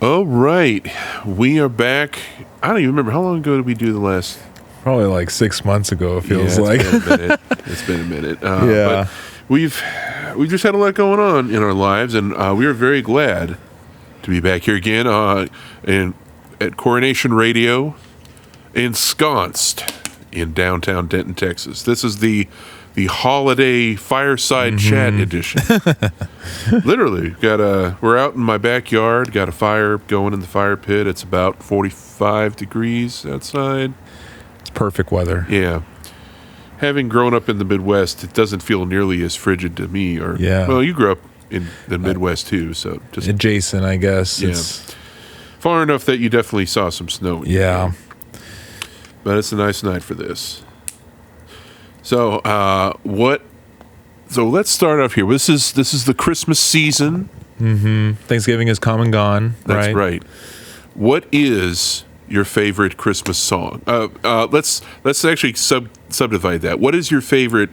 All right, we are back. I don't even remember how long ago did we do the last. Probably like 6 months ago. It feels like it's been a minute. But we've just had a lot going on in our lives, and we are very glad to be back here again at Coronation Radio, ensconced in downtown Denton, Texas. This is the holiday fireside chat edition. Literally, we're out in my backyard. Got a fire going in the fire pit. It's about 45 degrees outside. It's perfect weather. Yeah. Having grown up in the Midwest, it doesn't feel nearly as frigid to me. Well, you grew up in the Midwest too, so just adjacent, I guess. Yeah. It's far enough that you definitely saw some snow. Yeah. But it's a nice night for this. So, So let's start off here. This is the Christmas season. Mm-hmm. Thanksgiving is come and gone. That's right. What is your favorite Christmas song? Let's actually subdivide that. What is your favorite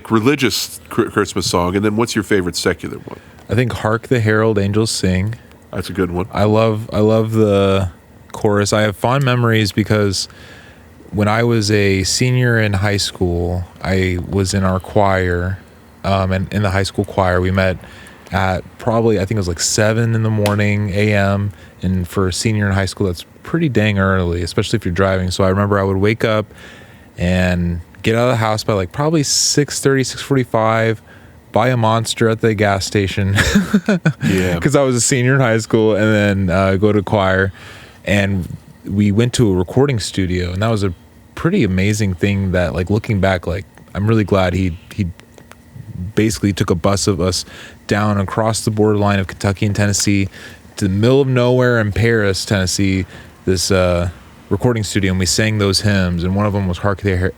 religious Christmas song, and then what's your favorite secular one? I think "Hark the Herald Angels Sing." That's a good one. I love the chorus. I have fond memories because when I was a senior in high school, I was in our choir, and in the high school choir, we met at probably, I think it was like 7 a.m. And for a senior in high school, that's pretty dang early, especially if you're driving. So I remember I would wake up and get out of the house by like probably 6:30, 6:45, buy a Monster at the gas station. Yeah. Because I was a senior in high school, and then go to choir. And we went to a recording studio, and that was a pretty amazing thing that, like, looking back, like, I'm really glad he basically took a bus of us down across the borderline of Kentucky and Tennessee to the middle of nowhere in Paris, Tennessee, this recording studio, and we sang those hymns, and one of them was Hark the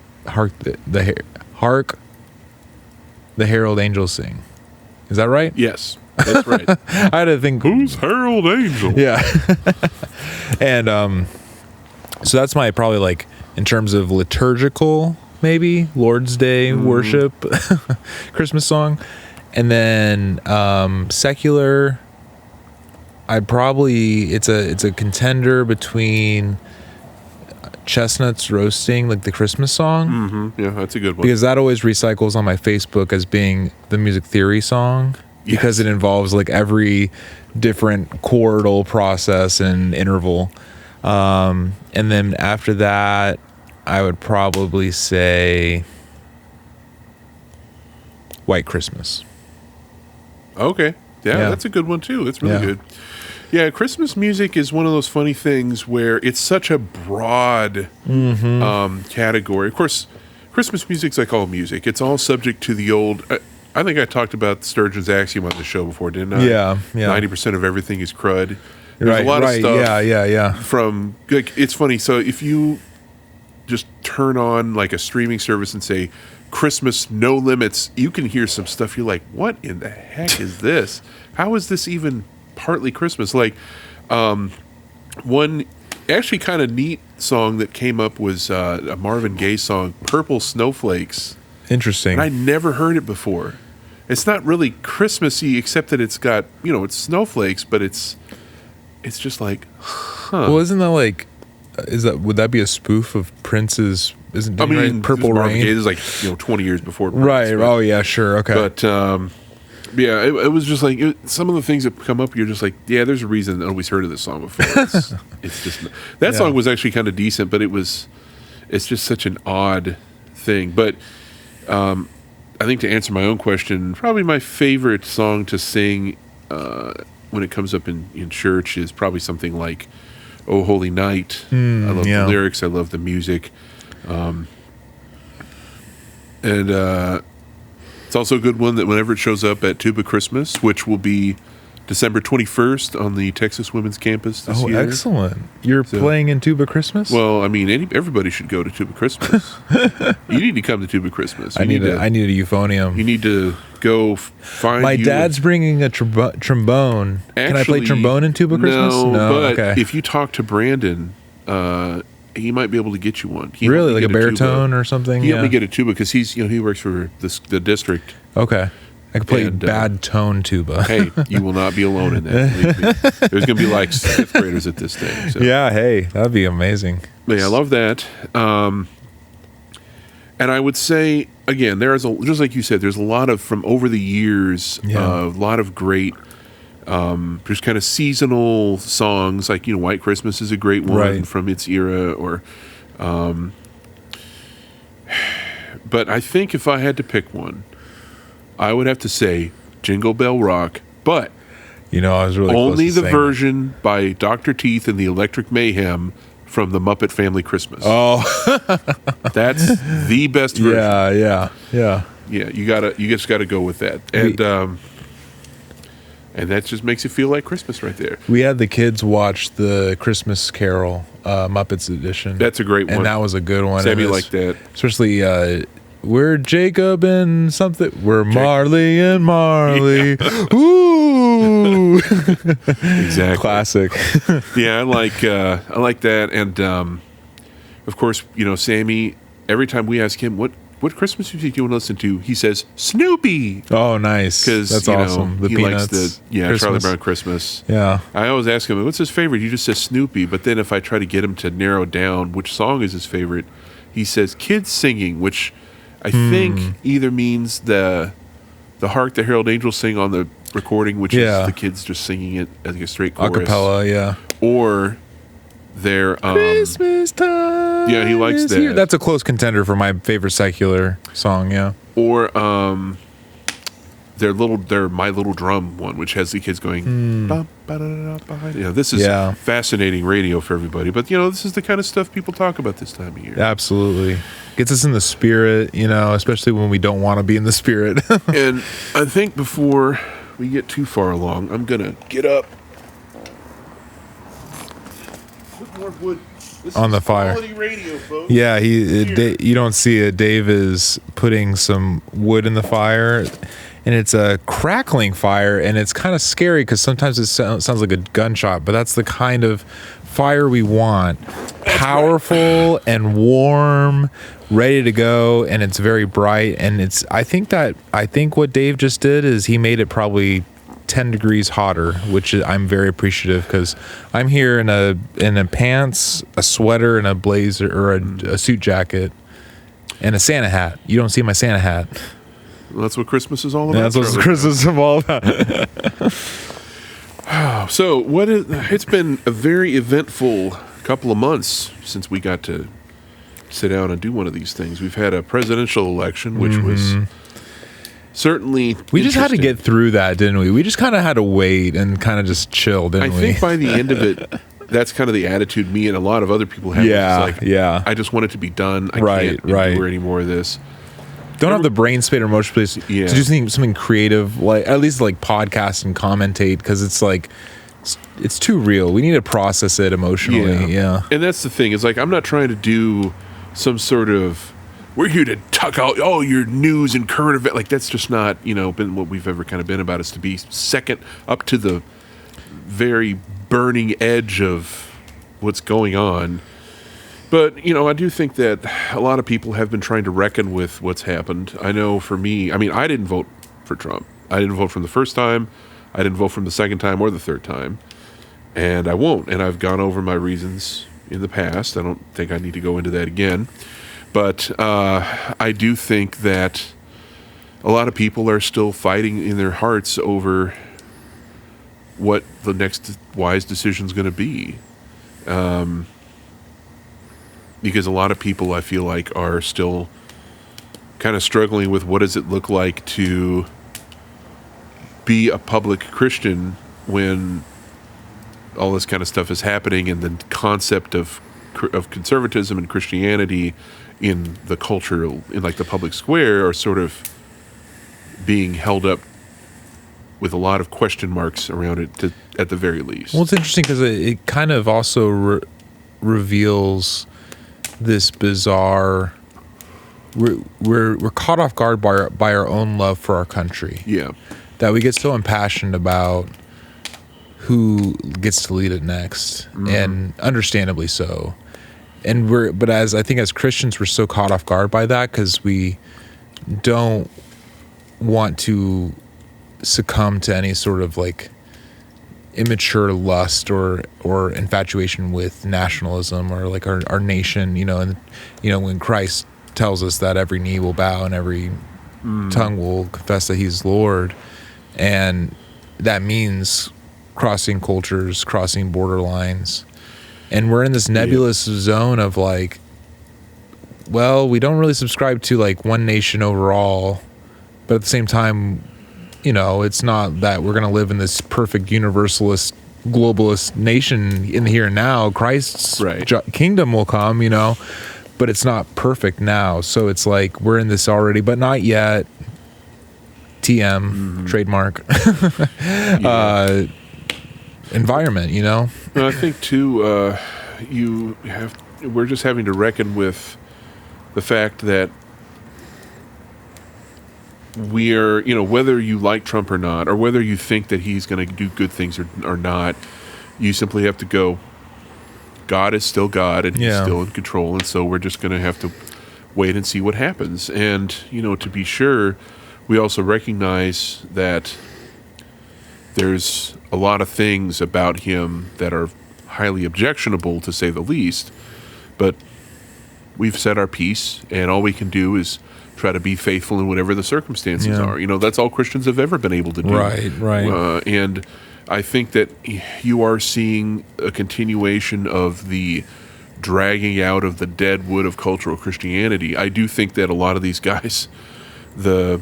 Herald Angels Sing. Is that right? Yes, that's right. I had to think, who's Herald Angel? Yeah. And so that's my probably, like, in terms of liturgical, maybe Lord's Day worship Christmas song. And then secular, it's a contender between Chestnuts Roasting, like the Christmas song. Mm-hmm. Yeah, that's a good one. Because that always recycles on my Facebook as being the music theory song. Yes. Because it involves like every different chordal process and interval. And then after that, I would probably say White Christmas. Okay. Yeah, that's a good one too. That's really good. Yeah, Christmas music is one of those funny things where it's such a broad category. Of course, Christmas music's like all music. It's all subject to the old... I think I talked about Sturgeon's axiom on the show before, didn't I? Yeah. 90% of everything is crud. There's a lot of stuff. Yeah. From, like, it's funny. So if you just turn on like a streaming service and say Christmas No Limits, you can hear some stuff. You're like, what in the heck is this? How is this even partly Christmas? Like, one actually kind of neat song that came up was a Marvin Gaye song, Purple Snowflakes. Interesting. And I never heard it before. It's not really Christmassy, except that it's got, it's snowflakes, but it's just like, Well, isn't that like, would that be a spoof of Prince's? Purple Rain? Gaye is like 20 years before Prince. Right. Oh yeah, sure. Okay. But yeah, it was just like some of the things that come up. You're just like, yeah, there's a reason I always heard of this song before. It's just that song was actually kind of decent, but it's just such an odd thing. But I think to answer my own question, probably my favorite song to sing when it comes up in church is probably something like "Oh Holy Night." I love the lyrics. I love the music. And it's also a good one that whenever it shows up at Tuba Christmas, which will be December 21st on the Texas Women's Campus this year. Oh, excellent. You're playing in Tuba Christmas? Well, I mean, everybody should go to Tuba Christmas. You need to come to Tuba Christmas. I need a euphonium. You need to go find My dad's bringing a trombone. Can I play trombone in Tuba Christmas? No, but if you talk to Brandon, he might be able to get you one. Really? Like a baritone or something? He helped me get a tuba because he works for the district. Okay. I can play bad tone tuba. Hey, you will not be alone in that. Believe me. There's going to be like 5th graders at this thing. So. Yeah, hey, that'd be amazing. But yeah, I love that. And I would say, again, just like you said, there's a lot of, from over the years, a lot of great, just kind of seasonal songs. Like, White Christmas is a great one from its era. Or, but I think if I had to pick one, I would have to say Jingle Bell Rock. But I was really only close to the version by Dr. Teeth and the Electric Mayhem from the Muppet Family Christmas. Oh, that's the best version. Yeah. You just gotta go with that, and that just makes it feel like Christmas right there. We had the kids watch the Christmas Carol Muppets edition. That's a great one, and that was a good one. Sammy liked that, especially. We're Jacob and something. We're Marley and Marley. Yeah. Ooh, exactly. Classic. Yeah, I like that, and of course, Sammy. Every time we ask him what Christmas music do you want to listen to, he says Snoopy. Oh, nice. Because that's awesome. The he Peanuts, likes the Charlie Brown Christmas. Yeah. I always ask him, what's his favorite? He just says Snoopy. But then if I try to get him to narrow down which song is his favorite, he says Kids Singing, which I think either means the Hark the Herald Angels Sing on the recording, which is the kids just singing it as like a straight chorus. Acapella, yeah. Or their Christmas time. Yeah, he likes that. Here. That's a close contender for my favorite secular song, yeah. Or their My Little Drum one, which has the kids going behind. This is fascinating radio for everybody. But this is the kind of stuff people talk about this time of year. Absolutely. Gets us in the spirit, especially when we don't want to be in the spirit. And I think before we get too far along, I'm gonna get up. Put more wood. This on the is fire. Quality radio, folks. Yeah, you don't see it. Dave is putting some wood in the fire. And it's a crackling fire, and it's kind of scary because sometimes it sounds like a gunshot, but that's the kind of fire we want. Powerful and warm, ready to go, and it's very bright. And I think what Dave just did is he made it probably 10 degrees hotter, which I'm very appreciative because I'm here in a pants, a sweater, and a blazer or a suit jacket, and a Santa hat. You don't see my Santa hat. Well, that's what Christmas is all about. That's what Christmas is all about. So, it's been a very eventful couple of months since we got to sit down and do one of these things. We've had a presidential election, which was certainly we just had to get through that, didn't we? We just kind of had to wait and kind of just chill, didn't we? I think by the end of it, that's kind of the attitude me and a lot of other people have. Yeah. I just want it to be done. I can't endure any more of this. Don't have the brain space or motion space to do something creative, like at least like podcast and commentate, because it's like it's too real. We need to process it emotionally. Yeah. And that's the thing. Is like I'm not trying to do some sort of we're here to tuck out all your news and current event. Like that's just not been what we've ever kind of been about. Is to be second up to the very burning edge of what's going on. But, I do think that a lot of people have been trying to reckon with what's happened. I know for me, I didn't vote for Trump. I didn't vote from the first time. I didn't vote from the second time or the third time. And I won't. And I've gone over my reasons in the past. I don't think I need to go into that again. But I do think that a lot of people are still fighting in their hearts over what the next wise decision is going to be. Because a lot of people, I feel like, are still kind of struggling with what does it look like to be a public Christian when all this kind of stuff is happening, and the concept of conservatism and Christianity in the culture, in like the public square, are sort of being held up with a lot of question marks around it, at the very least. Well, it's interesting because it kind of also reveals this bizarre. We're caught off guard by our own love for our country. Yeah, that we get so impassioned about who gets to lead it next, and understandably so. And but as Christians, we're so caught off guard by that because we don't want to succumb to any sort of like immature lust or infatuation with nationalism or like our nation, and when Christ tells us that every knee will bow and every tongue will confess that he's Lord, and that means crossing cultures, crossing border lines, and we're in this nebulous zone of like, well, we don't really subscribe to like one nation overall, but at the same time, it's not that we're going to live in this perfect universalist, globalist nation in the here and now. Christ's kingdom will come, but it's not perfect now. So it's like we're in this already, but not yet. TM, trademark, environment, I think too, we're just having to reckon with the fact that we are, whether you like Trump or not, or whether you think that he's going to do good things or not, you simply have to go, God is still God, and he's still in control, and so we're just going to have to wait and see what happens. And, to be sure, we also recognize that there's a lot of things about him that are highly objectionable, to say the least, but we've said our piece, and all we can do is try to be faithful in whatever the circumstances are. That's all Christians have ever been able to do. Right. And I think that you are seeing a continuation of the dragging out of the dead wood of cultural Christianity. I do think that a lot of these guys, the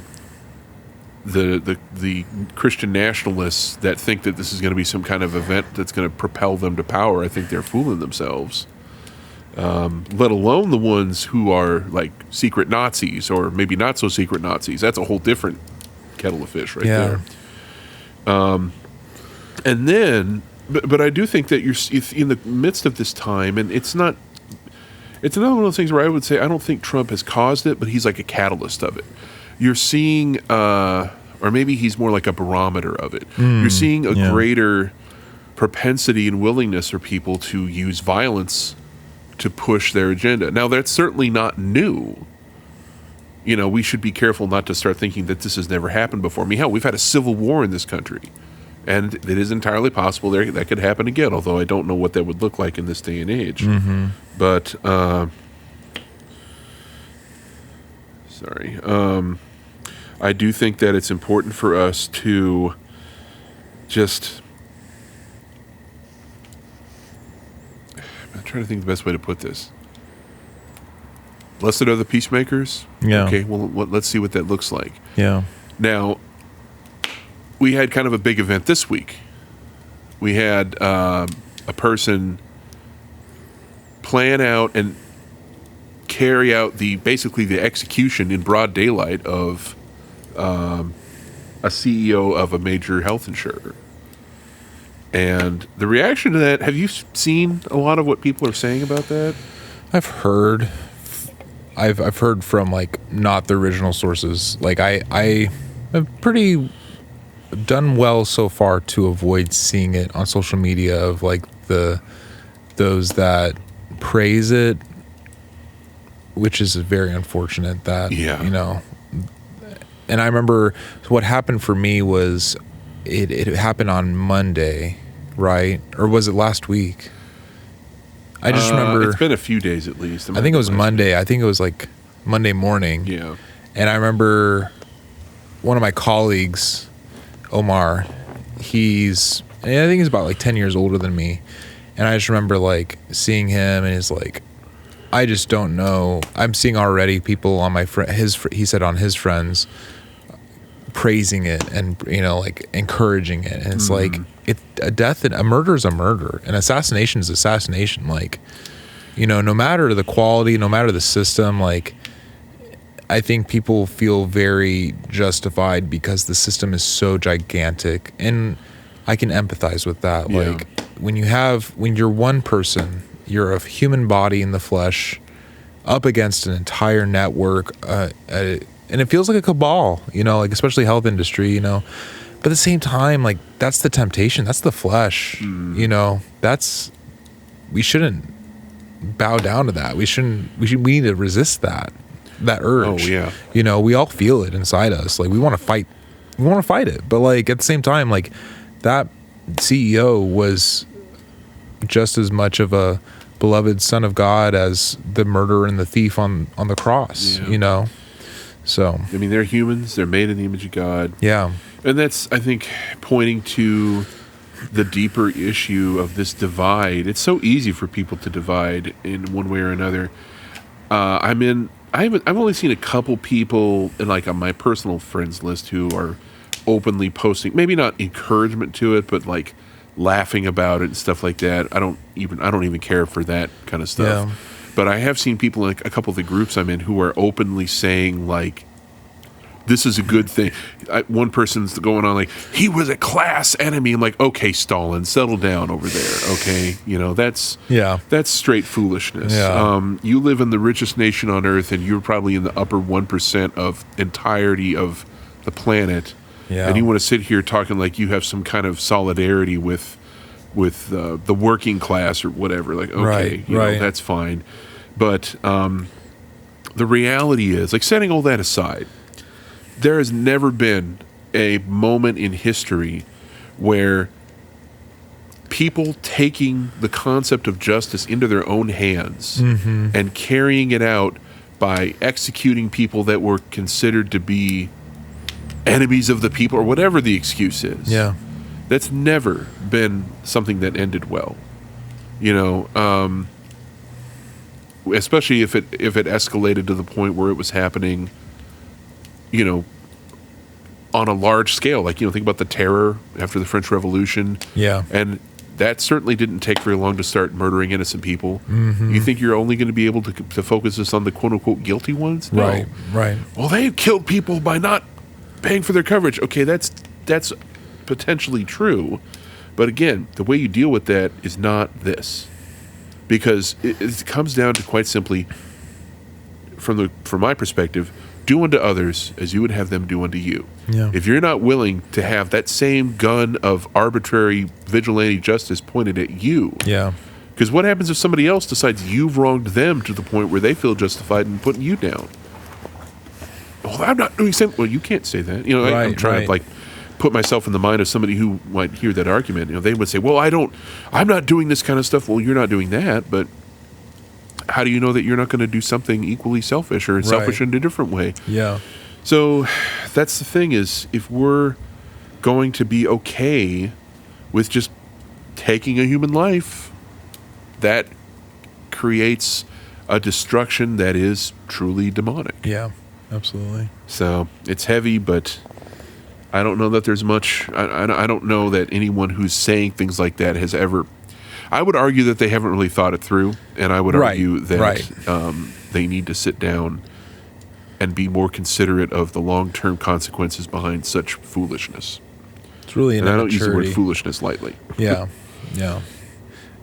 Christian nationalists that think that this is going to be some kind of event that's going to propel them to power, I think they're fooling themselves. Let alone the ones who are like secret Nazis or maybe not so secret Nazis. That's a whole different kettle of fish there. And then, but I do think that you're in the midst of this time, and it's another one of those things where I would say I don't think Trump has caused it, but he's like a catalyst of it. You're seeing, or maybe he's more like a barometer of it. You're seeing a greater propensity and willingness for people to use violence to push their agenda. Now, that's certainly not new. We should be careful not to start thinking that this has never happened before. I mean, hell, we've had a civil war in this country, and it is entirely possible that could happen again, although I don't know what that would look like in this day and age. But, I do think that it's important for us to just... I'm trying to think the best way to put this. Blessed are the peacemakers. Yeah. Okay, well, let's see what that looks like. Yeah. Now, we had kind of a big event this week. We had a person plan out and carry out basically the execution in broad daylight of a CEO of a major health insurer. And the reaction to that, have you seen a lot of what people are saying about that? I've heard from like not the original sources. Like I have pretty done well so far to avoid seeing it on social media of like those that praise it, which is very unfortunate that and I remember what happened for me was it happened on Monday, right? Or was it last week? I just remember... It's been a few days at least. I think it was Monday. I think it was like Monday morning. Yeah. And I remember one of my colleagues, Omar, I think he's about like 10 years older than me. And I just remember like seeing him and he's like, I just don't know. I'm seeing already people on my he said on his friends praising it and like encouraging it, and it's like a murder is a murder, an assassination is assassination. Like no matter the quality, no matter the system, like I think people feel very justified because the system is so gigantic, and I can empathize with that. Yeah. Like when you're one person, you're a human body in the flesh up against an entire network, and it feels like a cabal, like especially health industry, but at the same time, like that's the temptation, that's the flesh, we shouldn't bow down to that. We need to resist that urge. Oh yeah. We all feel it inside us. Like we want to fight we want to fight it. But like at the same time, like that CEO was just as much of a beloved son of God as the murderer and the thief on the cross, you know? So, I mean, they're humans. They're made in the image of God. Yeah. And that's, I think, pointing to the deeper issue of this divide. It's so easy for people to divide in one way or another. I've only seen a couple people in like on my personal friends list who are openly posting, maybe not encouragement to it, but like laughing about it and stuff like that. I don't even care for that kind of stuff. Yeah. But I have seen people in like a couple of the groups I'm in who are openly saying like, this is a good thing. One person's going on like, he was a class enemy. I'm like, okay, Stalin, settle down over there. Okay. You know, that's straight foolishness. Yeah. You live in the richest nation on earth and you're probably in the upper 1% of entirety of the planet. Yeah. And you want to sit here talking like you have some kind of solidarity with the working class or whatever. Like, okay, you know, that's fine. But the reality is, like, setting all that aside, there has never been a moment in history where people taking the concept of justice into their own hands and carrying it out by executing people that were considered to be enemies of the people or whatever the excuse is. Yeah. That's never been something that ended well. You know, especially if it escalated to the point where it was happening, you know, on a large scale. Like, you know, think about the terror after the French Revolution. Yeah. And that certainly didn't take very long to start murdering innocent people. You think you're only going to be able to focus this on the quote-unquote guilty ones? No. Right. Well, they killed people by not paying for their coverage. Okay, that's potentially true. But again, the way you deal with that is not this. Because it comes down to quite simply, from my perspective, do unto others as you would have them do unto you. Yeah. If you're not willing to have that same gun of arbitrary vigilante justice pointed at you, because what happens if somebody else decides you've wronged them to the point where they feel justified in putting you down? Well, I'm not doing something. Well, you can't say that. You know, I'm trying to like put myself in the mind of somebody who might hear that argument. You know, they would say, "Well, I'm not doing this kind of stuff." Well, you're not doing that, but how do you know that you're not going to do something equally selfish or selfish in a different way? Yeah. So that's the thing is, if we're going to be okay with just taking a human life, that creates a destruction that is truly demonic. Yeah, absolutely. So it's heavy, but I don't know that there's much. I don't know that anyone who's saying things like that has ever. I would argue that they haven't really thought it through, and I would argue that they need to sit down and be more considerate of the long-term consequences behind such foolishness. It's really an and I don't use the word foolishness lightly. Yeah.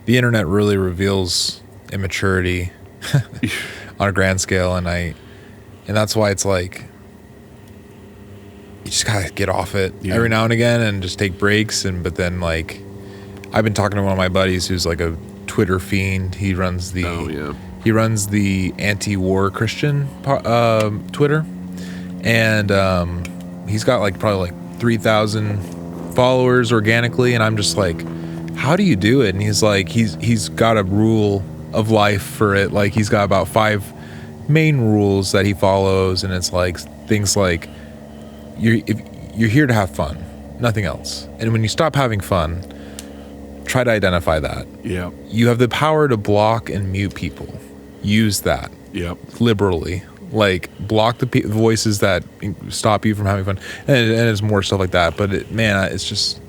The internet really reveals immaturity on a grand scale, and that's why it's like you just gotta get off it every now and again and just take breaks. But then like I've been talking to one of my buddies who's like a Twitter fiend. He runs the anti-war Christian Twitter, and he's got like probably like 3,000 followers organically, and I'm just like, how do you do it? And he's like, he's got a rule of life for it. Like he's got about 5 main rules that he follows, and it's like things like you're here to have fun, nothing else. And when you stop having fun, try to identify that. Yeah. You have the power to block and mute people. Use that. Yep. Liberally. Like block the voices that stop you from having fun. And it's more stuff like that. But it's just,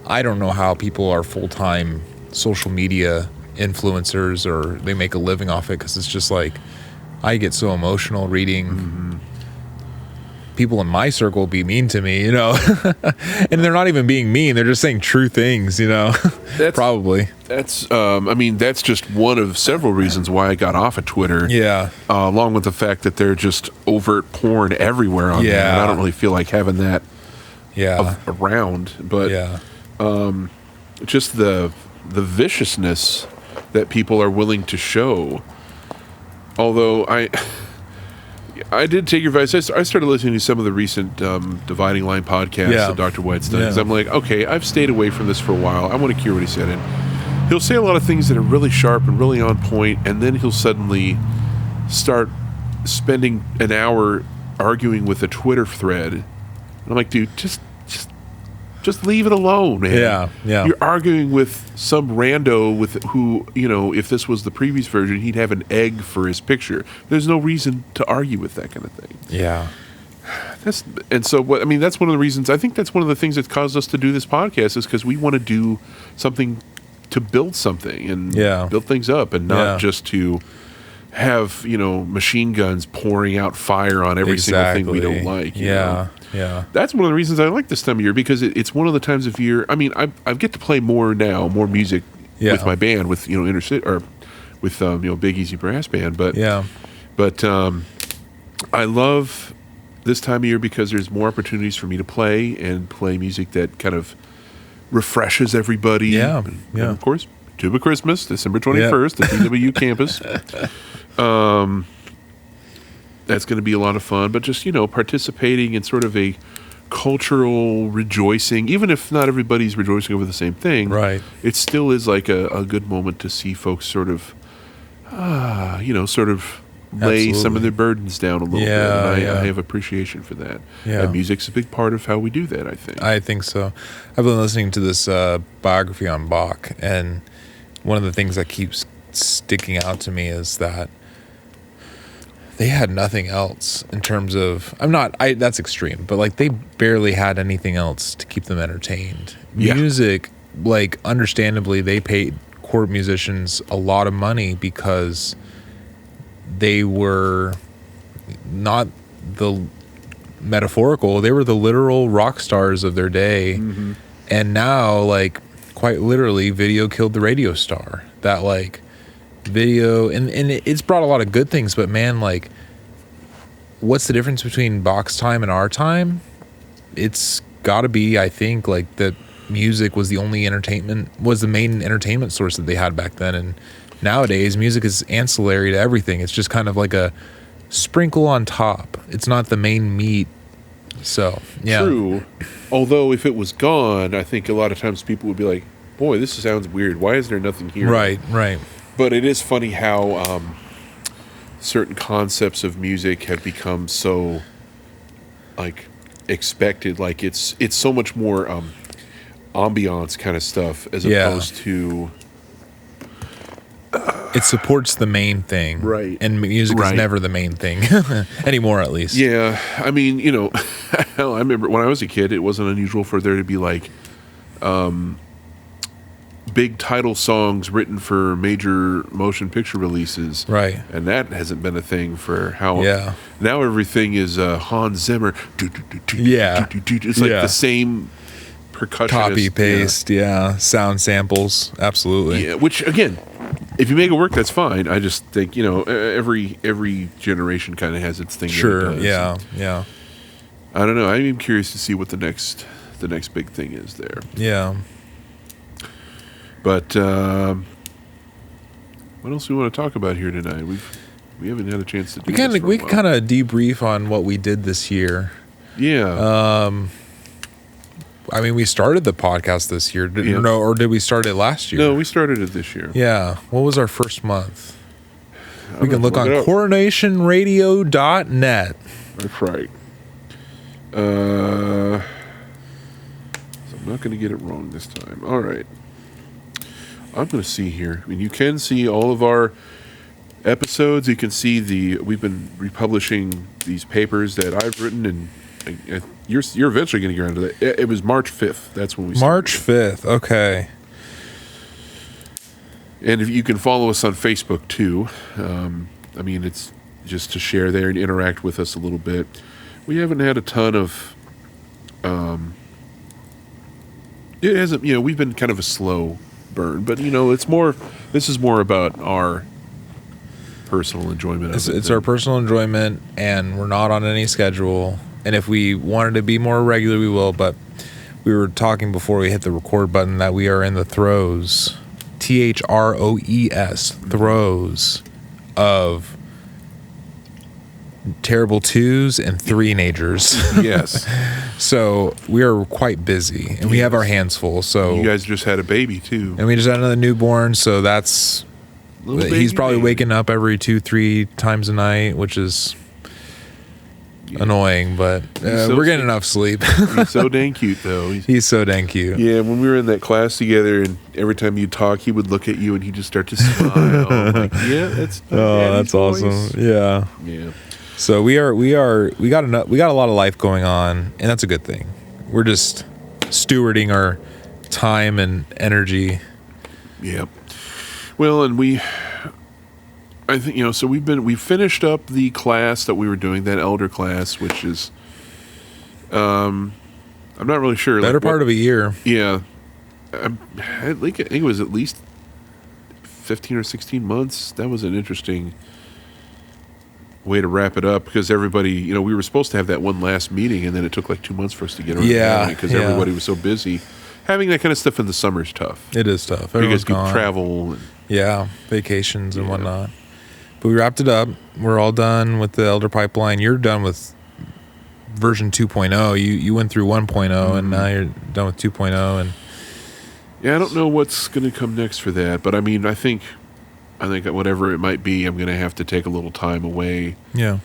I don't know how people are full-time social media influencers or they make a living off it, because it's just like, I get so emotional reading people in my circle be mean to me, you know. And they're not even being mean, they're just saying true things, you know. Probably that's that's just one of several reasons why I got off of Twitter, along with the fact that they're just overt porn everywhere on there, and I don't really feel like having that around, but just the viciousness that people are willing to show. Although I did take your advice. I started listening to some of the recent Dividing Line podcasts that Dr. White's done. Because I'm like, okay, I've stayed away from this for a while. I want to hear what he said. And he'll say a lot of things that are really sharp and really on point, and then he'll suddenly start spending an hour arguing with a Twitter thread. And I'm like, dude, just leave it alone, man. Yeah. You're arguing with some rando who, if this was the previous version, he'd have an egg for his picture. There's no reason to argue with that kind of thing. Yeah. That's one of the reasons. I think that's one of the things that caused us to do this podcast is because we want to do something to build something and build things up, and not just to have machine guns pouring out fire on every single thing we don't like. You know? Yeah. That's one of the reasons I like this time of year, because it's one of the times of year. I mean, I get to play more music with my band, with Inner City, or with Big Easy Brass Band. But I love this time of year because there's more opportunities for me to play music that kind of refreshes everybody. Yeah. And of course, Tuba Christmas, December 21st at DWU campus. That's going to be a lot of fun, but just, participating in sort of a cultural rejoicing, even if not everybody's rejoicing over the same thing, right? It still is like a good moment to see folks sort of lay some of their burdens down a little bit. And I have appreciation for that. Yeah. And music's a big part of how we do that, I think. I think so. I've been listening to this biography on Bach, and one of the things that keeps sticking out to me is that they had nothing else in terms of, that's extreme, but like they barely had anything else to keep them entertained. Yeah. Music, like understandably, they paid court musicians a lot of money because they were not the metaphorical, they were the literal rock stars of their day. Mm-hmm. And now, like, quite literally, video killed the radio star. That, like, video, and it's brought a lot of good things, but man, like, what's the difference between Bach's time and our time? It's gotta be, I think, like, that music was the main entertainment source that they had back then. And nowadays music is ancillary to everything. It's just kind of like a sprinkle on top. It's not the main meat. So True. Although if it was gone, I think a lot of times people would be like, boy, this sounds weird, why is there nothing here? Right. But it is funny how certain concepts of music have become so, like, expected. Like, it's so much more ambiance kind of stuff as opposed to... it supports the main thing. Right. And music is never the main thing. Anymore, at least. Yeah. I mean, I remember when I was a kid, it wasn't unusual for there to be, like, big title songs written for major motion picture releases. Right. And that hasn't been a thing for how... Yeah. Now everything is Hans Zimmer. Yeah. It's like the same percussionist. Copy, paste, sound samples. Absolutely. Yeah, which, again... If you make it work, that's fine. I just think, every generation kind of has its thing. Sure. Yeah. I don't know. I'm curious to see what the next big thing is there. Yeah. But what else do we want to talk about here tonight? We haven't had a chance to do this. We kind of debrief on what we did this year. Yeah. I mean, we started the podcast this year, or did we start it last year? No, we started it this year. Yeah. What was our first month? We can look on coronationradio.net. That's right. So I'm not going to get it wrong this time. All right. I'm going to see here. I mean, you can see all of our episodes. You can see we've been republishing these papers that I've written, and you're eventually going to get around to that. It was March 5th. That's when we started. March 5th. Okay. And if you can follow us on Facebook too. I mean, it's just to share there and interact with us a little bit. We haven't had a ton of. It hasn't. We've been kind of a slow burn, but it's more. This is more about our personal enjoyment of it. It's our personal enjoyment, and we're not on any schedule. And if we wanted to be more regular, we will. But we were talking before we hit the record button that we are in the throes, THROES, throes of terrible 2s and 3-nagers. Yes. So we are quite busy, and we have our hands full. So you guys just had a baby too, and we just had another newborn. So that's he's probably waking up every 2-3 times a night, which is annoying, but we're getting enough sleep. He's so dang cute, though. He's so dang cute. Yeah, when we were in that class together, and every time you talk, he would look at you and he'd just start to smile. I'm like, yeah, that's that's voice. Awesome. Yeah. So we got a lot of life going on, and that's a good thing. We're just stewarding our time and energy. Yeah. Well, and I think, so we finished up the class that we were doing, that elder class, which is, I'm not really sure. Better part of a year. Yeah. I think it was at least 15 or 16 months. That was an interesting way to wrap it up, because everybody, we were supposed to have that one last meeting, and then it took like 2 months for us to get around to it because everybody was so busy. Having that kind of stuff in the summer is tough. It is tough. Because you travel. Vacations and whatnot. But we wrapped it up. We're all done with the Elder Pipeline. You're done with version 2.0. You went through 1.0, and now you're done with 2.0. And yeah, I don't know what's going to come next for that. But I mean, I think that whatever it might be, I'm going to have to take a little time away. Yeah.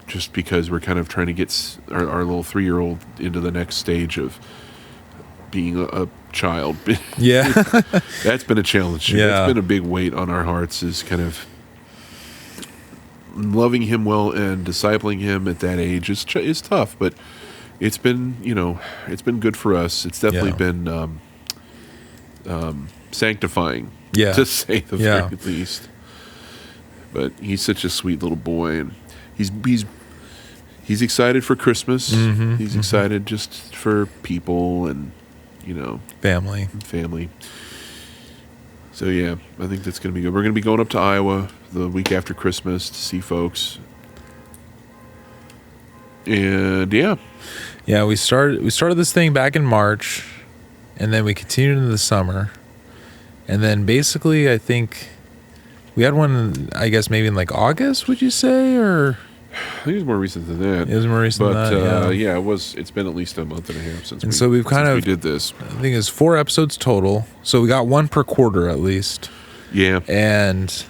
Just because we're kind of trying to get our little 3-year-old into the next stage of being a child. Yeah. That's been a challenge. Yeah. That's been a big weight on our hearts, is kind of loving him well and discipling him at that age is tough, but it's been, it's been good for us. It's definitely been sanctifying, to say the very least. But he's such a sweet little boy, and he's excited for Christmas. Mm-hmm. He's excited just for people and, family. So yeah, I think that's going to be good. We're going to be going up to Iowa the week after Christmas to see folks. And yeah, we started this thing back in March, and then we continued into the summer, and then basically I think we had one, I guess maybe in like August, would you say, or? I think it was more recent than that. It was more recent than that, yeah. It's been at least a month and a half since so we did this. I think it's 4 episodes total, so we got one per quarter at least. Yeah. And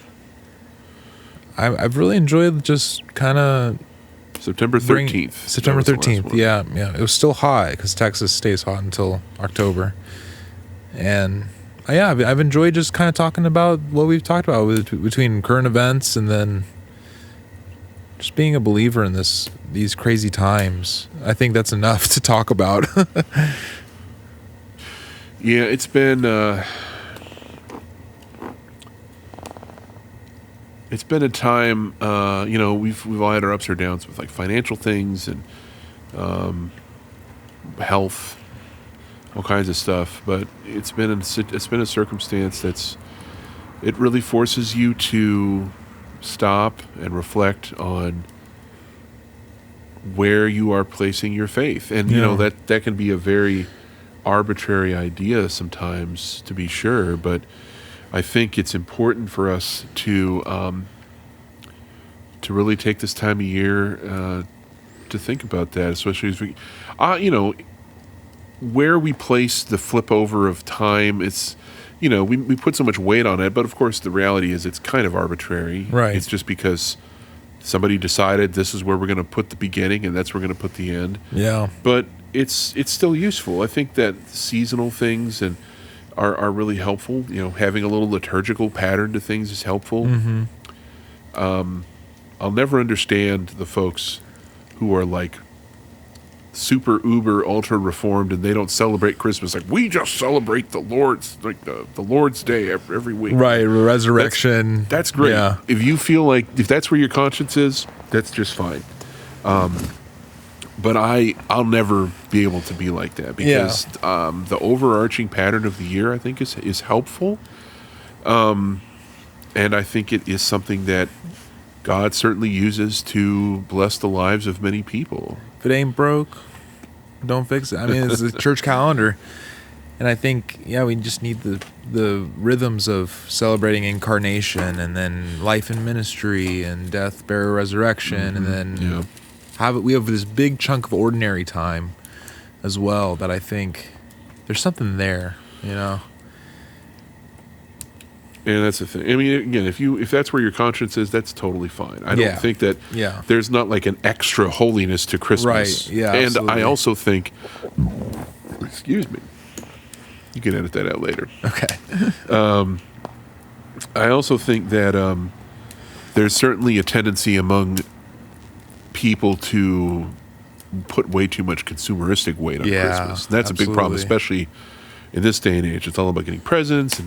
I've really enjoyed just kind of September 13th. September 13th, yeah. It was still hot because Texas stays hot until October. And I've enjoyed just kind of talking about what we've talked about between current events and then just being a believer in these crazy times. I think that's enough to talk about. Yeah, it's been a time. We've all had our ups or downs with like financial things and health, all kinds of stuff. But it's been a circumstance it really forces you to stop and reflect on where you are placing your faith. And that can be a very arbitrary idea sometimes, to be sure, but I think it's important for us to really take this time of year to think about that, especially as we where we place the flip over of time. It's we put so much weight on it, but of course the reality is it's kind of arbitrary. Right. It's just because somebody decided this is where we're going to put the beginning and that's where we're going to put the end. Yeah. But it's still useful. I think that seasonal things are really helpful. Having a little liturgical pattern to things is helpful. Mm-hmm. I'll never understand the folks who are like super uber ultra reformed and they don't celebrate Christmas. Like, we just celebrate the Lord's Day every week. Right, resurrection. That's great. Yeah. If you feel like, if that's where your conscience is, that's just fine. But I'll never be able to be like that because the overarching pattern of the year, I think, is helpful. And I think it is something that God certainly uses to bless the lives of many people. If it ain't broke, don't fix it. I mean, it's the church calendar. And I think, we just need the rhythms of celebrating incarnation and then life and ministry and death, burial, resurrection, and then we have this big chunk of ordinary time as well that I think there's something there, And that's the thing. I mean, again, if that's where your conscience is, that's totally fine. I don't think that there's not like an extra holiness to Christmas. Right, yeah, and absolutely. I also think, excuse me, you can edit that out later. Okay. I also think that there's certainly a tendency among people to put way too much consumeristic weight on Christmas. That's a big problem, especially in this day and age. It's all about getting presents,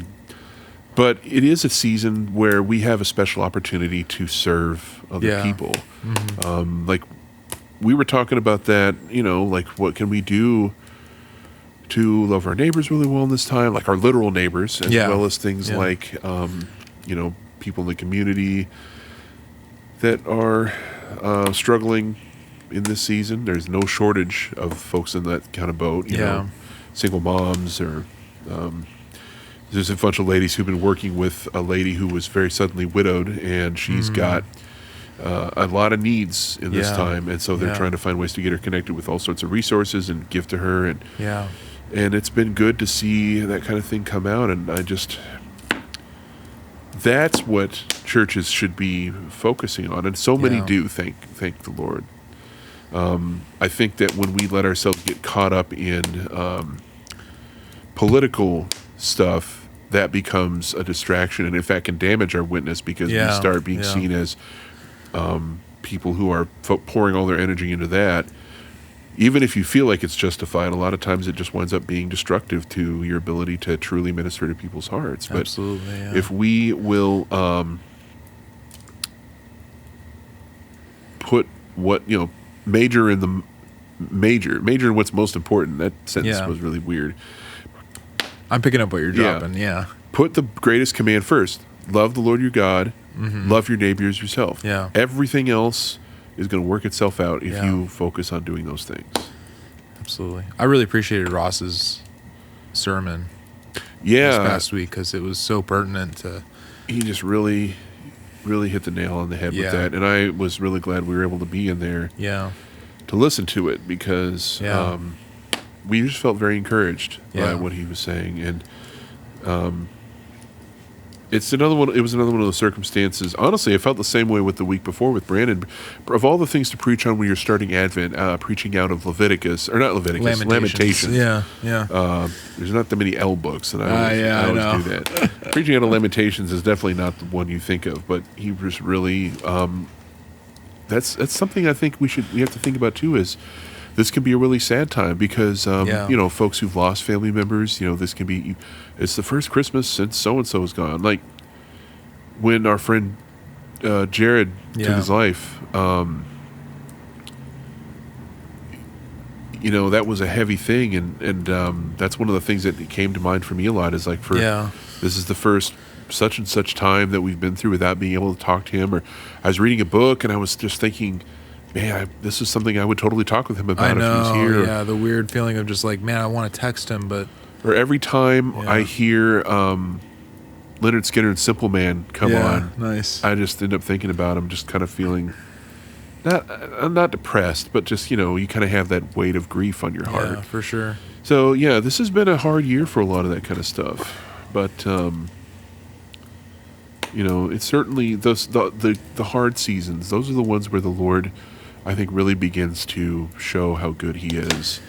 but it is a season where we have a special opportunity to serve other people. Mm-hmm. Like we were talking about that, like what can we do to love our neighbors really well in this time, like our literal neighbors, as well as things like, people in the community that are struggling in this season. There's no shortage of folks in that kind of boat, you know, single moms or there's a bunch of ladies who've been working with a lady who was very suddenly widowed, and she's got a lot of needs in this time, and so they're trying to find ways to get her connected with all sorts of resources and give to her, and it's been good to see that kind of thing come out, and that's what churches should be focusing on, and so many do, thank the Lord. I think that when we let ourselves get caught up in political stuff, that becomes a distraction, and in fact can damage our witness, because we start being seen as people who are pouring all their energy into that. Even if you feel like it's justified, a lot of times it just winds up being destructive to your ability to truly minister to people's hearts. But absolutely, if we will put what, major in what's most important. That sentence was really weird. I'm picking up what you're dropping, Put the greatest command first. Love the Lord your God. Mm-hmm. Love your neighbor as yourself. Yeah. Everything else is going to work itself out if you focus on doing those things. Absolutely. I really appreciated Ross's sermon this past week, because it was so pertinent to... He just really, really hit the nail on the head with that, and I was really glad we were able to be in there to listen to it, because we just felt very encouraged by what he was saying, and it was another one of those circumstances. Honestly, I felt the same way with the week before with Brandon. Of all the things to preach on when you're starting Advent, preaching out of Lamentations. Yeah. There's not that many L books, and I always do that. Preaching out of Lamentations is definitely not the one you think of, but he was really. That's something I think we have to think about too. Is this can be a really sad time, because folks who've lost family members, this can be. It's the first Christmas since so-and-so is gone. Like, when our friend Jared took his life, that was a heavy thing, and that's one of the things that came to mind for me a lot, is like, this is the first such and such time that we've been through without being able to talk to him. Or I was reading a book, and I was just thinking, man, this is something I would totally talk with him about if he was here. Yeah, the weird feeling of just like, man, I want to text him, but... Or every time I hear Leonard Skinner and Simple Man come on, nice. I just end up thinking about him, just kind of feeling, I'm not depressed, but just, you kind of have that weight of grief on your heart. Yeah, for sure. So, this has been a hard year for a lot of that kind of stuff. But, it's certainly the hard seasons. Those are the ones where the Lord, I think, really begins to show how good he is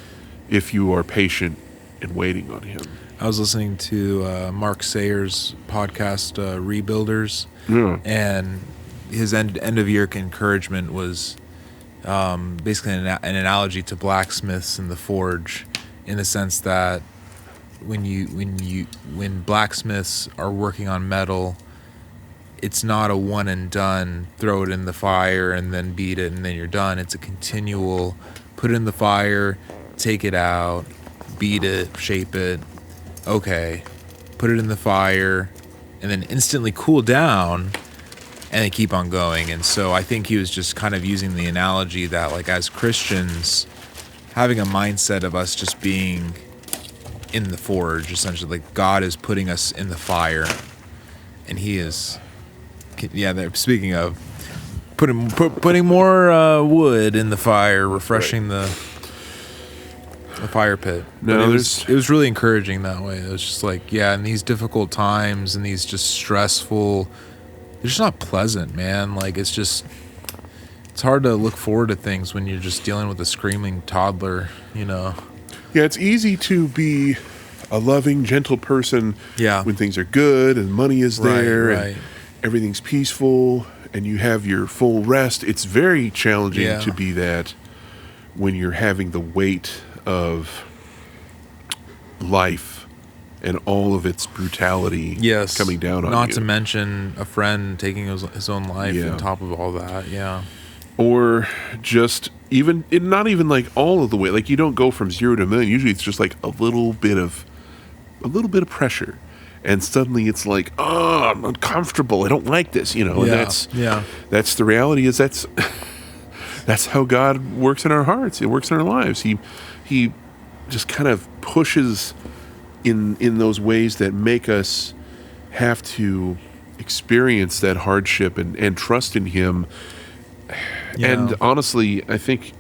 if you are patient and waiting on him. I was listening to Mark Sayers' podcast, Rebuilders, and his end of year encouragement was basically an analogy to blacksmiths in the forge, in the sense that when blacksmiths are working on metal, it's not a one and done, throw it in the fire and then beat it and then you're done. It's a continual, put it in the fire, take it out, beat it, shape it, okay, put it in the fire, and then instantly cool down, and then keep on going. And so I think he was just kind of using the analogy that, like, as Christians, having a mindset of us just being in the forge, essentially. Like, God is putting us in the fire, and He is, speaking of, putting more wood in the fire, refreshing the fire pit. No, it was really encouraging that way. It was just like, in these difficult times and these just stressful, they're just not pleasant, man. Like, it's hard to look forward to things when you're just dealing with a screaming toddler, you know. Yeah, it's easy to be a loving, gentle person when things are good and money is there and everything's peaceful and you have your full rest. It's very challenging to be that when you're having the weight of life and all of its brutality coming down on you. Not to mention a friend taking his own life on top of all that, Or just not even like all of the way. Like, you don't go from 0 to a million. Usually it's just like a little bit of pressure. And suddenly it's like, oh, I'm uncomfortable. I don't like this, you know. And that's the reality is that's how God works in our hearts. It works in our lives. He just kind of pushes in those ways that make us have to experience that hardship and trust in Him. And honestly, I think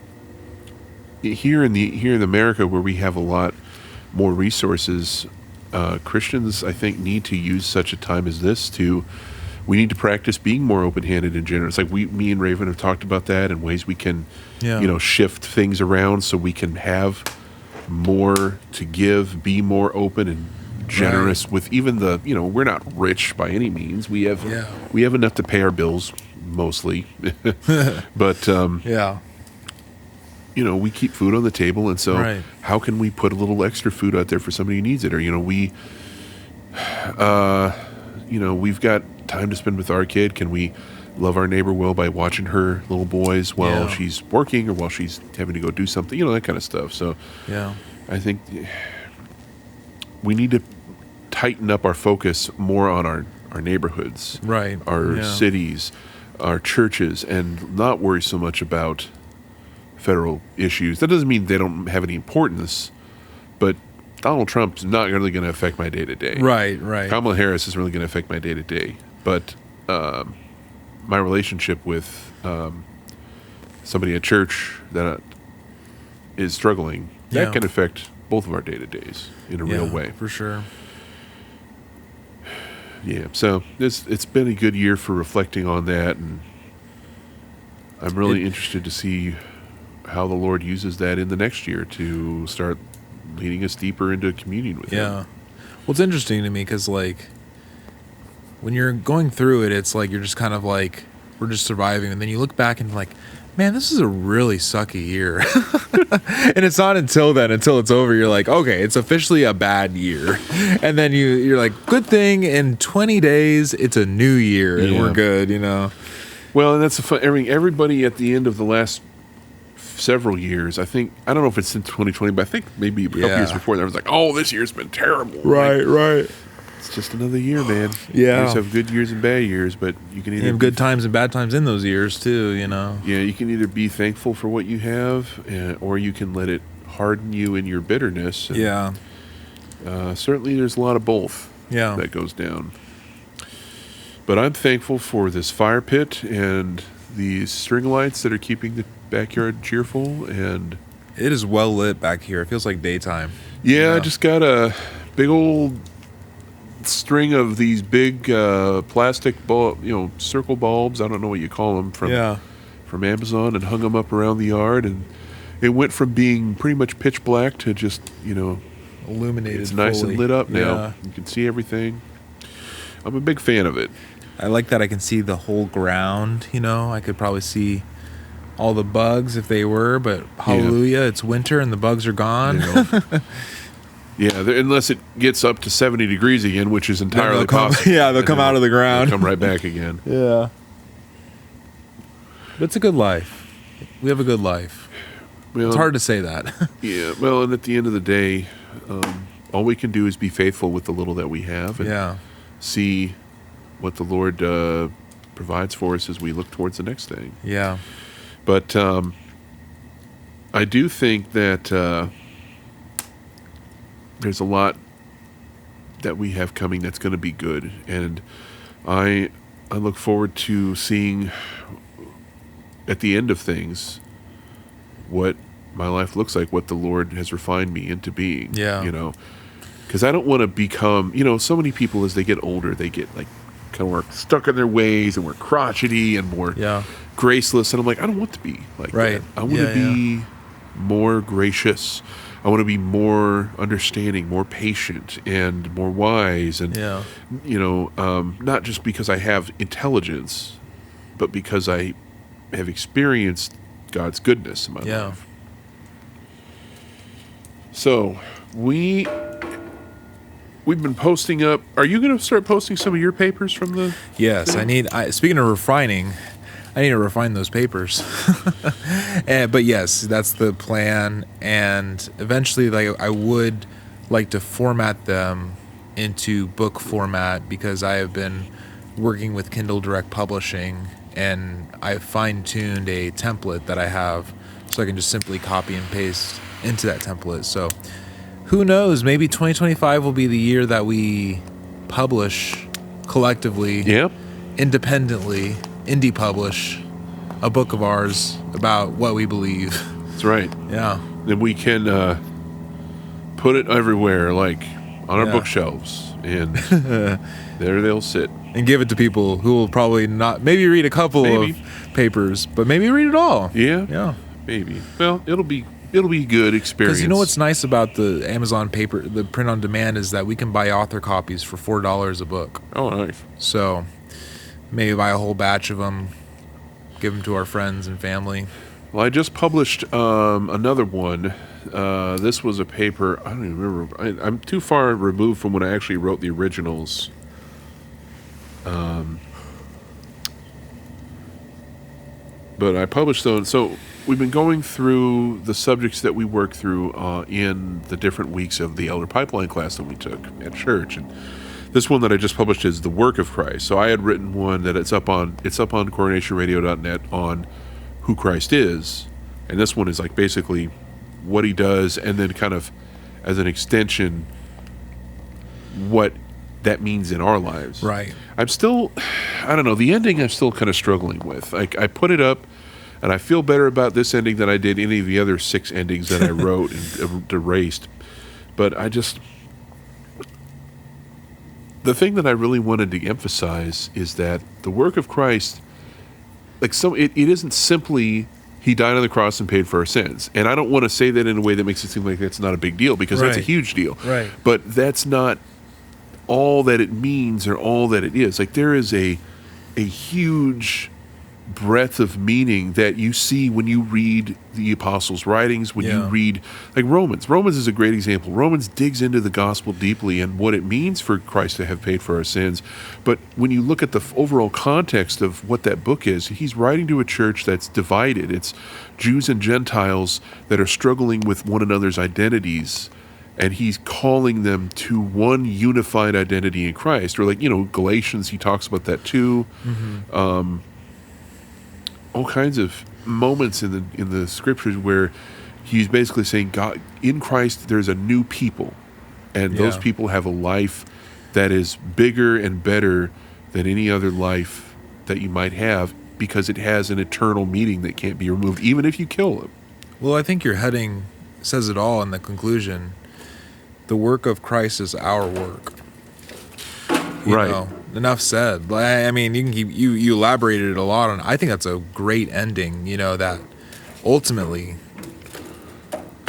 here in America, where we have a lot more resources, Christians, I think, need to use such a time as this we need to practice being more open-handed and generous. Like me and Raven have talked about that in ways we can, shift things around so we can have more to give, be more open and generous with even we're not rich by any means. We have enough to pay our bills mostly, but we keep food on the table, and so how can we put a little extra food out there for somebody who needs it? Or we've got time to spend with our kid. Can we love our neighbor well by watching her little boys while she's working or while she's having to go do something? That kind of stuff. So I think we need to tighten up our focus more on our neighborhoods, our cities, our churches, and not worry so much about federal issues. That doesn't mean they don't have any importance, but Donald Trump's not really going to affect my day-to-day. Right. Kamala Harris is really going to affect my day-to-day. But my relationship with somebody at church that is struggling, that can affect both of our day-to-days in a real way. For sure. Yeah, so it's been a good year for reflecting on that, and I'm really interested to see how the Lord uses that in the next year to start leading us deeper into communion with Him. Well, it's interesting to me because, like, when you're going through it, it's like you're just kind of like, we're just surviving, and then you look back and like, man, this is a really sucky year. And it's not until it's over, you're like, okay, it's officially a bad year. And then you're like, good thing in 20 days, it's a new year, and we're good, Well, and that's everybody at the end of the last several years, I don't know if it's since 2020, but I think maybe a couple years before that, I was like, oh, this year's been terrible. Right. It's just another year, man. Yeah. You just have good years and bad years, but you can either have good times and bad times in those years too, Yeah, you can either be thankful for what you have, or you can let it harden you in your bitterness. And, certainly there's a lot of both that goes down. But I'm thankful for this fire pit and these string lights that are keeping the backyard cheerful, and it is well lit back here. It feels like daytime. I just got a big old string of these big plastic circle bulbs, I don't know what you call them, from Amazon, and hung them up around the yard, and it went from being pretty much pitch black to just illuminated. It's nice fully. and lit up now. You can see everything. I'm a big fan of it. I like that I can see the whole ground. I could probably see all the bugs if they were, but hallelujah, it's winter and the bugs are gone. Unless it gets up to 70 degrees again, which is entirely possible. They'll come out of the ground. They'll come right back again. Yeah. But it's a good life. We have a good life. Well, it's hard to say that. And at the end of the day, all we can do is be faithful with the little that we have and see what the Lord provides for us as we look towards the next thing. Yeah. But I do think that there's a lot that we have coming that's going to be good, and I look forward to seeing at the end of things what my life looks like, what the Lord has refined me into being. Yeah. Because I don't want to become, so many people as they get older, they get like kind of more stuck in their ways and more crotchety and more graceless. And I'm like, I don't want to be like that. I want to be more gracious. I want to be more understanding, more patient, and more wise. And, not just because I have intelligence, but because I have experienced God's goodness in my life. So we've been posting up. Are you going to start posting some of your papers from the? Yes, thing? Speaking of refining, I need to refine those papers. But yes, that's the plan. And eventually, I would like to format them into book format, because I have been working with Kindle Direct Publishing, and I've fine-tuned a template that I have, so I can just simply copy and paste into that template. So who knows, maybe 2025 will be the year that we publish collectively, independently, indie publish a book of ours about what we believe. That's right. Yeah. Then we can put it everywhere, like on our bookshelves, and there they'll sit. And give it to people who will probably not, maybe read a couple of papers, but maybe read it all. Yeah. Maybe. Well, it'll be a good experience. Because you know what's nice about the Amazon paper, the print on demand, is that we can buy author copies for $4 a book. Oh, nice. So maybe buy a whole batch of them, give them to our friends and family. Well, I just published another one. This was a paper, I don't even remember. I'm too far removed from when I actually wrote the originals. But I published those. So we've been going through the subjects that we worked through in the different weeks of the Elder Pipeline class that we took at church. And this one that I just published is The Work of Christ. So I had written one that it's up on coronationradio.net on who Christ is. And this one is like basically what he does, and then kind of as an extension what that means in our lives. Right. I'm still, I don't know, the ending I'm still kind of struggling with. Like, I put it up, and I feel better about this ending than I did any of the other 6 endings that I wrote and erased. But I just, the thing that I really wanted to emphasize is that the work of Christ, like, it isn't simply he died on the cross and paid for our sins. And I don't want to say that in a way that makes it seem like that's not a big deal, because that's a huge deal. Right. But that's not all that it means or all that it is. Like, there is a huge breadth of meaning that you see when you read the apostles' writings, when you read, like, Romans. Romans is a great example. Romans digs into the gospel deeply and what it means for Christ to have paid for our sins. But when you look at the overall context of what that book is, he's writing to a church that's divided. It's Jews and Gentiles that are struggling with one another's identities, and he's calling them to one unified identity in Christ. Or, like, Galatians, he talks about that too. Mm-hmm. All kinds of moments in the scriptures where he's basically saying, God, in Christ there's a new people, and those people have a life that is bigger and better than any other life that you might have, because it has an eternal meaning that can't be removed, even if you kill them. Well, I think your heading says it all in the conclusion. The work of Christ is our work. You know, enough said. I mean, you can keep you elaborated a lot on. I think that's a great ending. That ultimately,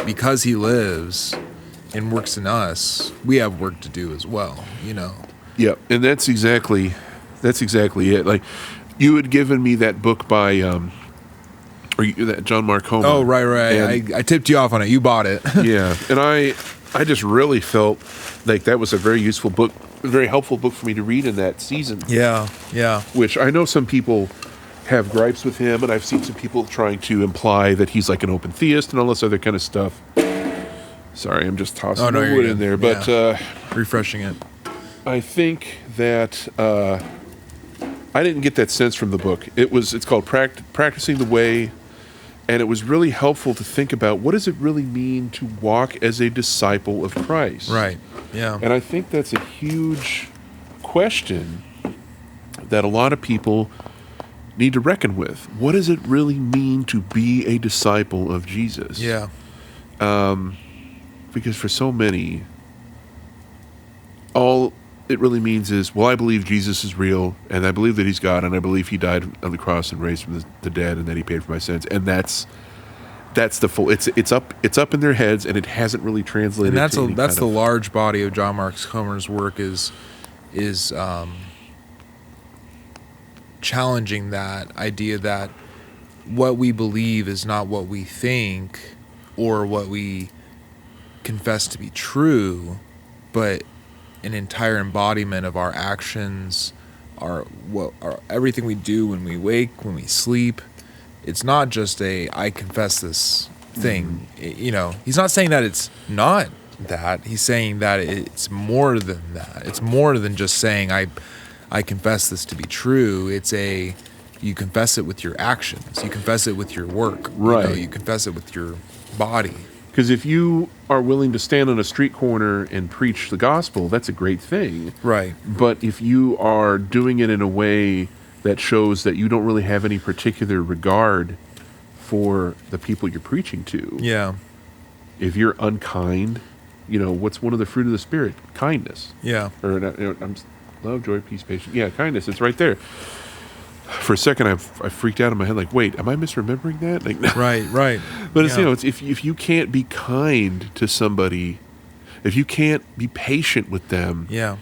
because he lives and works in us, we have work to do as well. Yeah, and that's exactly it. Like, you had given me that book by that John Mark Homer. Oh, right. I tipped you off on it. You bought it. Yeah, and I just really felt like that was a very useful book, a very helpful book for me to read in that season. Yeah. Which I know some people have gripes with him, and I've seen some people trying to imply that he's like an open theist and all this other kind of stuff. Sorry, I'm just tossing the wood in there, but refreshing it. I think that I didn't get that sense from the book. It's called Practicing the Way, And it was really helpful to think about, what does it really mean to walk as a disciple of Christ? Right. Yeah. And I think that's a huge question that a lot of people need to reckon with. What does it really mean to be a disciple of Jesus? Yeah. Because for so many, all it really means is, well, I believe Jesus is real, and I believe that he's God, and I believe he died on the cross and raised from the dead, and that he paid for my sins. And that's the full. It's up in their heads, and it hasn't really translated. And that's the large body of John Mark Comer's work is challenging that idea that what we believe is not what we think or what we confess to be true, but an entire embodiment of our actions, our everything we do when we wake, when we sleep. It's not just I confess this thing. He's not saying that it's not that. He's saying that it's more than that. It's more than just saying I confess this to be true. It's you confess it with your actions. You confess it with your work. Right. You confess it with your body. Because if you are willing to stand on a street corner and preach the gospel, that's a great thing. Right. But if you are doing it in a way that shows that you don't really have any particular regard for the people you're preaching to. Yeah. If you're unkind, what's one of the fruit of the Spirit? Kindness. Yeah. Or love, joy, peace, patience. Yeah, kindness. It's right there. For a second, I freaked out in my head. Like, wait, am I misremembering that? Like, right. But it's it's if you can't be kind to somebody, if you can't be patient with them, yeah,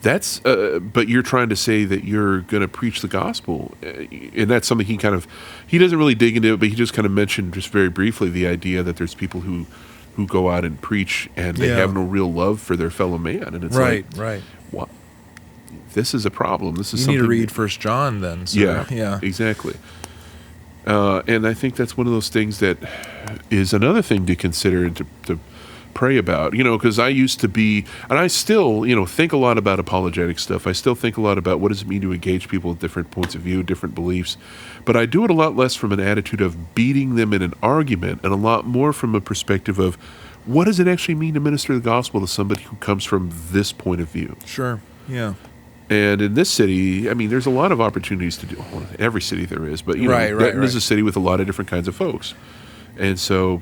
that's. But you're trying to say that you're going to preach the gospel, and that's something he doesn't really dig into it, but he just kind of mentioned just very briefly the idea that there's people who go out and preach and they have no real love for their fellow man, and it's right. What? This is a problem. This is you something. need to read 1 John then. Sir. Yeah, exactly. And I think that's one of those things that is another thing to consider and to pray about. Because I used to be, and I still, think a lot about apologetic stuff. I still think a lot about what does it mean to engage people with different points of view, different beliefs. But I do it a lot less from an attitude of beating them in an argument, and a lot more from a perspective of what does it actually mean to minister the gospel to somebody who comes from this point of view. Sure. Yeah. And in this city, I mean, there's a lot of opportunities to do. Well, every city there is, but Denton is a city with a lot of different kinds of folks, and so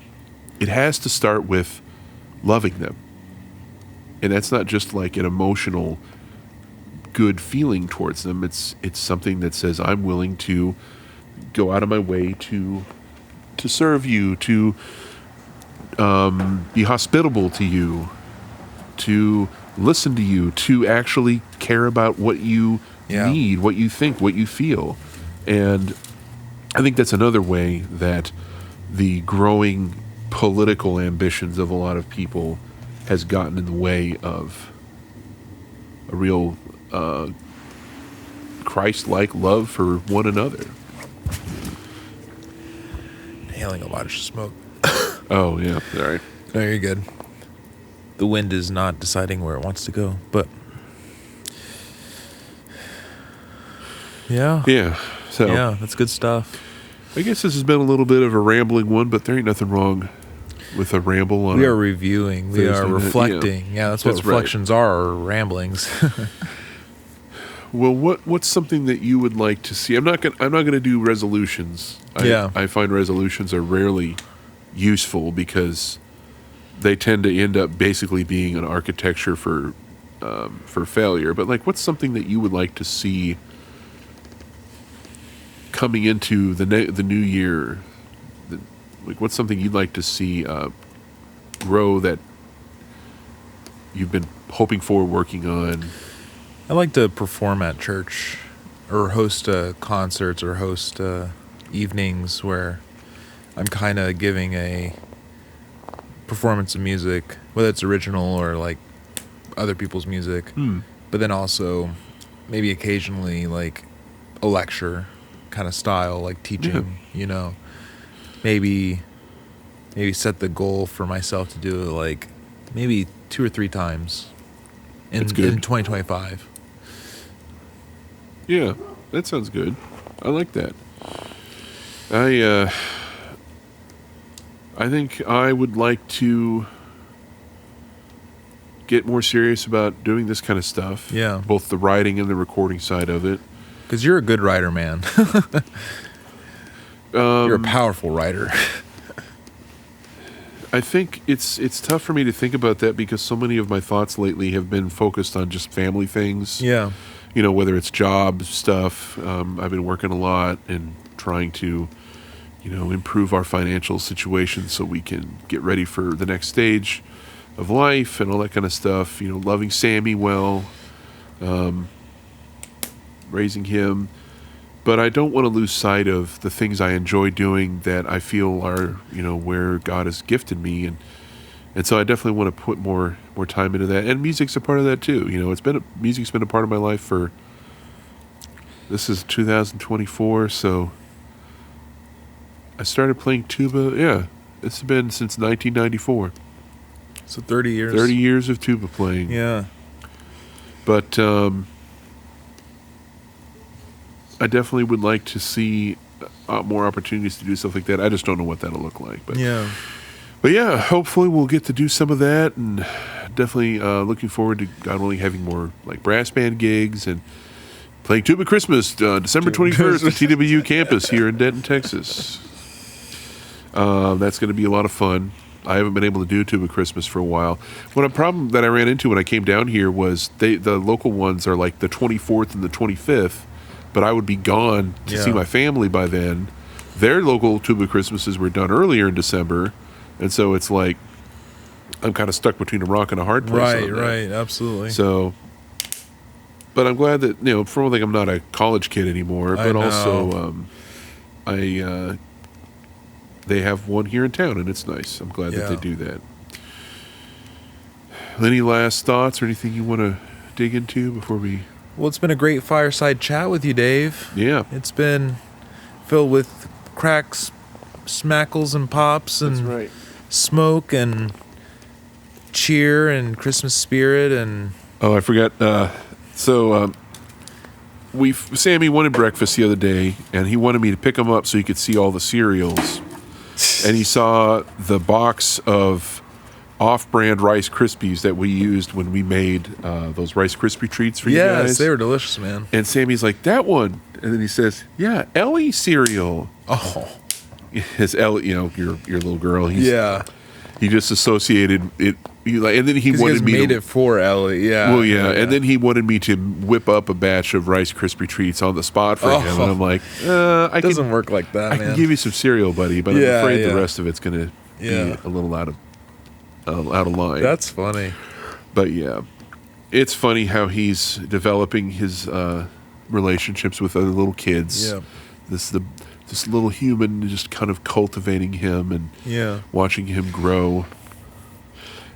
it has to start with loving them, and that's not just like an emotional, good feeling towards them. It's something that says I'm willing to go out of my way to serve you, to be hospitable to you, to listen to you, to actually care about what you need, what you think, what you feel. And I think that's another way that the growing political ambitions of a lot of people has gotten in the way of a real Christ-like love for one another. Inhaling a lot of smoke. Oh, yeah. Sorry. No, you're good. The wind is not deciding where it wants to go, but yeah. So yeah, that's good stuff. I guess this has been a little bit of a rambling one, but there ain't nothing wrong with a ramble. We are reviewing. We are reflecting. Yeah, that's what reflections are ramblings. Well, what's something that you would like to see? I'm not gonna do resolutions. I find resolutions are rarely useful because they tend to end up basically being an architecture for failure. But like, what's something that you would like to see coming into the new year? Like, what's something you'd like to see grow that you've been hoping for, working on? I like to perform at church or host concerts or host evenings where I'm kind of giving a performance of music, whether it's original or like other people's music, but then also maybe occasionally like a lecture kind of style, like teaching, maybe set the goal for myself to do it like maybe 2 or 3 times in 2025. Yeah, that sounds good. I like that. I I think I would like to get more serious about doing this kind of stuff. Yeah. Both the writing and the recording side of it. Because you're a good writer, man. You're a powerful writer. I think it's tough for me to think about that because so many of my thoughts lately have been focused on just family things. Yeah. You know, whether it's job stuff. I've been working a lot and trying to, improve our financial situation so we can get ready for the next stage of life and all that kind of stuff. Loving Sammy well, raising him. But I don't want to lose sight of the things I enjoy doing that I feel are, where God has gifted me. And so I definitely want to put more time into that. And music's a part of that too. Music's been a part of my life this is 2024, so I started playing tuba. Yeah, it's been since 1994. So 30 years. 30 years of tuba playing. Yeah. But I definitely would like to see more opportunities to do stuff like that. I just don't know what that'll look like. But yeah, hopefully we'll get to do some of that, and definitely looking forward to, God willing, having more like brass band gigs and playing Tuba Christmas December 21st at TWU campus here in Denton, Texas. That's going to be a lot of fun. I haven't been able to do Tuba Christmas for a while. What a problem that I ran into when I came down here was the local ones are like the 24th and the 25th, but I would be gone to see my family by then. Their local Tuba Christmases were done earlier in December, and so it's like I'm kind of stuck between a rock and a hard place. Right, absolutely. So, but I'm glad that, for one thing, I'm not a college kid anymore, but also they have one here in town, and it's nice. I'm glad that they do that. Any last thoughts or anything you want to dig into before we... Well, it's been a great fireside chat with you, Dave. Yeah. It's been filled with cracks, smackles, and pops, and That's right. smoke, and cheer, and Christmas spirit, and... Oh, I forgot. Sammy wanted breakfast the other day, and he wanted me to pick him up so he could see all the cereals. And he saw the box of off-brand Rice Krispies that we used when we made those Rice Krispie treats for you guys. Yes, they were delicious, man. And Sammy's like, that one. And then he says, yeah, Ellie cereal. Oh. His Ellie, your little girl. He just associated it. And then he wanted me made it for Ellie. Yeah. Well, yeah. And then he wanted me to whip up a batch of Rice Krispie treats on the spot for him. And I'm like, it doesn't work like that, man. I can give you some cereal, buddy, but I'm afraid the rest of it's going to be a little out of line. That's funny. But yeah, it's funny how he's developing his relationships with other little kids. Yeah. This little human, just kind of cultivating him and watching him grow.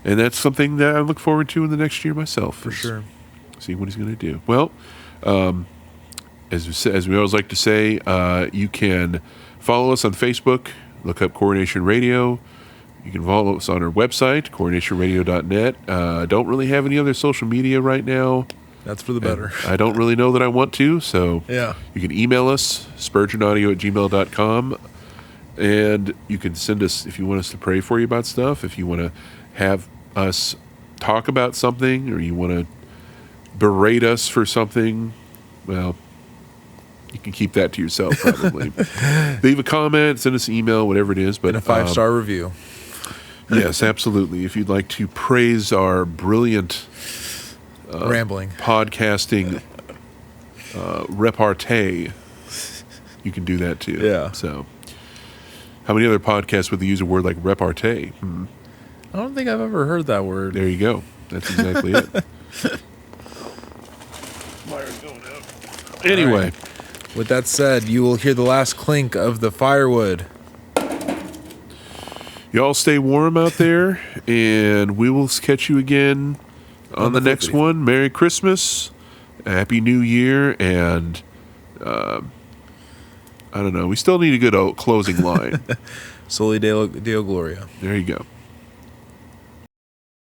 And that's something that I look forward to in the next year myself. For sure. See what he's going to do. Well, as we always like to say, you can follow us on Facebook. Look up Coronation Radio. You can follow us on our website, coronationradio.net. Don't really have any other social media right now. That's for the better. I don't really know that I want to, so you can email us, spurgeonaudio@gmail.com, and you can send us, if you want us to pray for you about stuff, if you want to have us talk about something, or you want to berate us for something, well, you can keep that to yourself, probably. Leave a comment, send us an email, whatever it is. But and a 5-star review. Yes, absolutely. If you'd like to praise our brilliant rambling podcasting repartee, you can do that too. Yeah. So, how many other podcasts would they use a word like repartee? I don't think I've ever heard that word. There you go. That's exactly it. Anyway. Right. With that said, you will hear the last clink of the firewood. Y'all stay warm out there, and we will catch you again on the next one. Merry Christmas, Happy New Year, and I don't know. We still need a good closing line. Soli Deo Gloria. There you go.